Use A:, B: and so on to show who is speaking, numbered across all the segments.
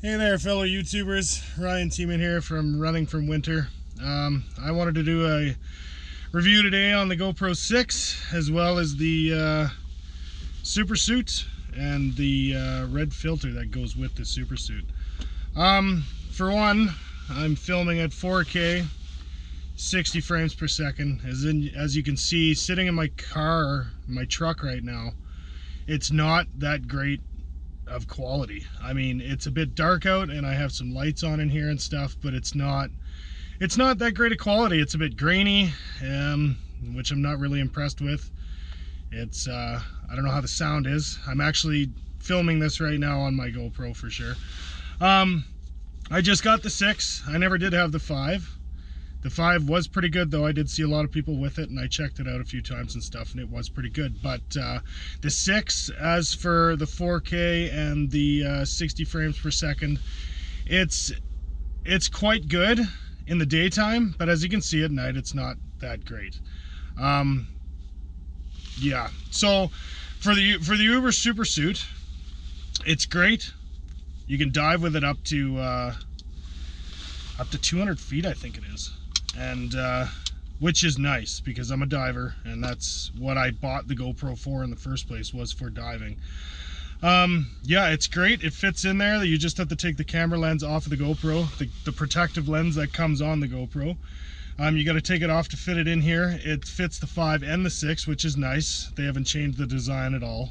A: Hey there, fellow YouTubers. Ryan Teeman here from Running from Winter. I wanted to do a review today on the GoPro 6 as well as the Super Suit and the red filter that goes with the Super Suit. For one, I'm filming at 4K 60 frames per second. As you can see, sitting in my truck right now, it's not that great of quality. I mean, it's a bit dark out and I have some lights on in here and stuff, but it's not that great of quality. It's a bit grainy, which I'm not really impressed with. It's I don't know how the sound is. I'm actually filming this right now on my GoPro for sure. I just got the 6. I never did have the 5. The 5 was pretty good though. I did see a lot of people with it and I checked it out a few times and stuff and it was pretty good. But the 6, as for the 4K and the 60 frames per second, it's quite good in the daytime, but as you can see at night, it's not that great. Yeah, so for the Uber Super Suit, it's great. You can dive with it up to 200 feet, I think it is. And which is nice because I'm a diver and that's what I bought the GoPro for in the first place, was for diving. Yeah, it's great. It fits in there. You just have to take the camera lens off of the GoPro, the protective lens that comes on the GoPro. You got to take it off to fit it in here. It fits the 5 and the 6, which is nice. They haven't changed the design at all.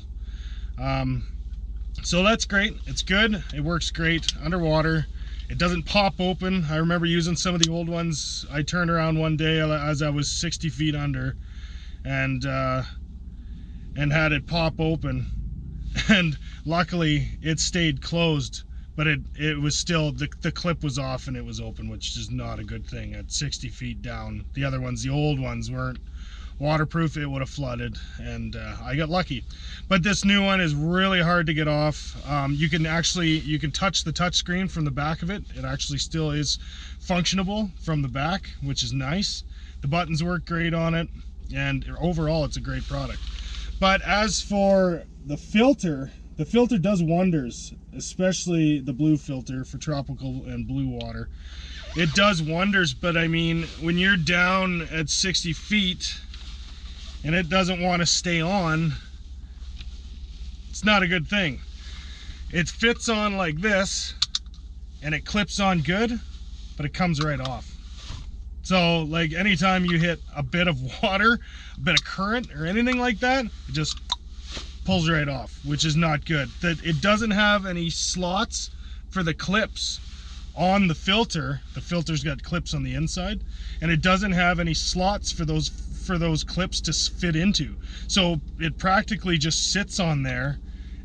A: So that's great. It's good. It works great underwater. It doesn't pop open. I remember using some of the old ones. I turned around one day as I was 60 feet under and had it pop open, and luckily it stayed closed, but it was still, the clip was off and it was open, which is not a good thing at 60 feet down. The other ones, the old ones, weren't waterproof. It would have flooded, and I got lucky. But this new one is really hard to get off. You can touch the touch screen from the back of it. It actually still is functionable from the back, which is nice. The buttons work great on it, and overall it's a great product. But as for the filter does wonders, especially the blue filter for tropical and blue water. It does wonders, but I mean, when you're down at 60 feet and it doesn't want to stay on, it's not a good thing. It fits on like this and it clips on good, but it comes right off. So like anytime you hit a bit of water, a bit of current or anything like that, it just pulls right off, which is not good. That it doesn't have any slots for the clips on the filter. The filter's got clips on the inside, and it doesn't have any slots for those clips to fit into. So it practically just sits on there,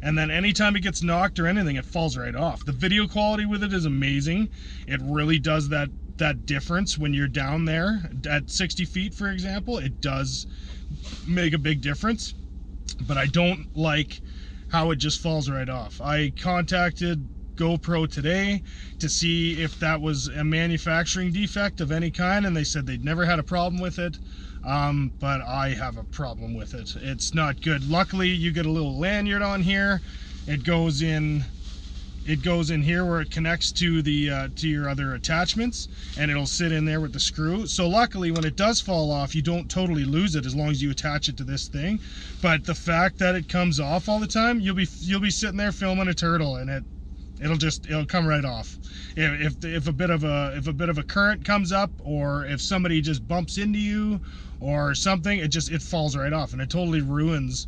A: and then anytime it gets knocked or anything, it falls right off. The video quality with it is amazing. It really does that difference when you're down there at 60 feet, for example. It does make a big difference, but I don't like how it just falls right off. I contacted GoPro today to see if that was a manufacturing defect of any kind, and they said they'd never had a problem with it. But I have a problem with it. It's not good. Luckily, you get a little lanyard on here. It goes in here where it connects to the to your other attachments, and it'll sit in there with the screw. So luckily, when it does fall off, you don't totally lose it as long as you attach it to this thing. But the fact that it comes off all the time, you'll be sitting there filming a turtle, and it'll come right off. If a bit of a current comes up, or if somebody just bumps into you or something, it falls right off, and it totally ruins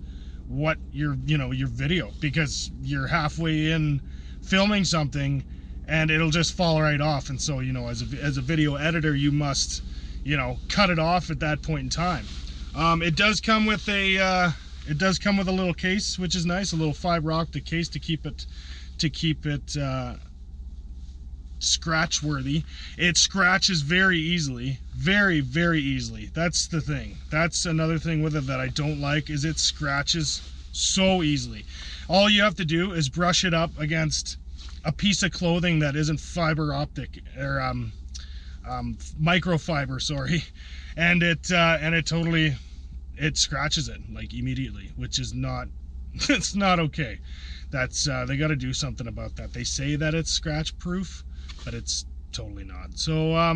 A: what your video, because you're halfway in filming something and it'll just fall right off. And so, as a video editor, you must cut it off at that point in time. It does come with a little case, which is nice, a little fiber optic case to keep it scratch worthy. It scratches very easily, very, very easily. That's the thing. That's another thing with it that I don't like, is it scratches so easily. All you have to do is brush it up against a piece of clothing that isn't fiber optic or microfiber, sorry, and it scratches it like immediately, which is not it's not okay. That's they got to do something about that. They say that it's scratch proof, but it's totally not. So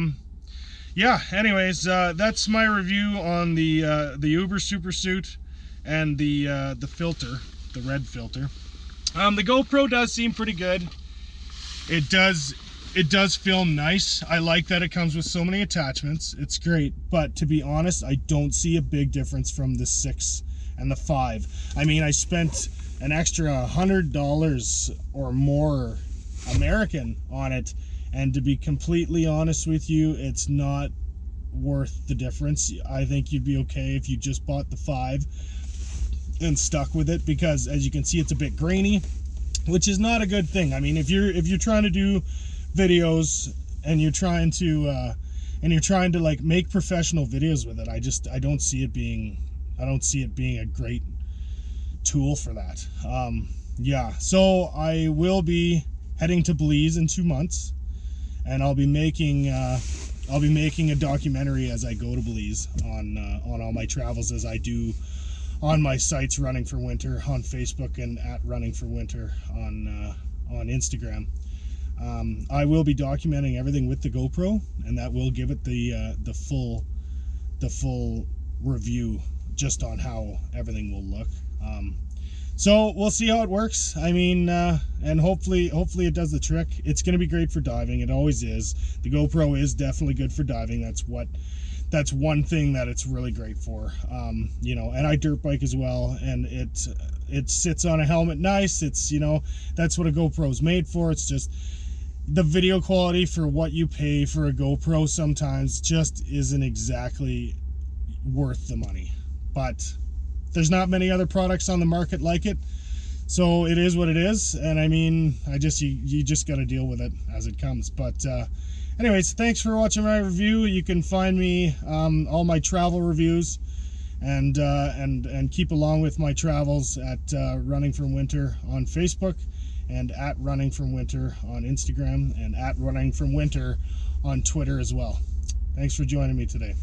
A: yeah, anyways, that's my review on the Uber Super Suit and the filter, the red filter. The GoPro does seem pretty good. It does film nice. I like that it comes with so many attachments. It's great, but to be honest, I don't see a big difference from the 6 and the 5. I mean, I spent an extra $100 or more American on it, and to be completely honest with you, it's not worth the difference. I think you'd be okay if you just bought the 5 and stuck with it, because as you can see, it's a bit grainy, which is not a good thing. I mean, if you're trying to do videos and you're trying to like make professional videos with it, I don't see it being a great tool for that. Yeah, so I will be heading to Belize in 2 months, and I'll be making a documentary as I go to Belize on all my travels, as I do on my sites, Running for Winter on Facebook and at Running for Winter on Instagram. I will be documenting everything with the GoPro, and that will give it the full review just on how everything will look. So we'll see how it works. I mean, and hopefully it does the trick. It's going to be great for diving. It always is. The GoPro is definitely good for diving. That's one thing that it's really great for. You know, and I dirt bike as well, and it sits on a helmet nice. It's, you know, that's what a GoPro is made for. It's just the video quality for what you pay for a GoPro sometimes just isn't exactly worth the money. But there's not many other products on the market like it, so it is what it is. And I mean, you just got to deal with it as it comes. But anyways, thanks for watching my review. You can find me all my travel reviews and keep along with my travels at Running from Winter on Facebook, and at Running from Winter on Instagram, and at Running from Winter on Twitter as well. Thanks for joining me today.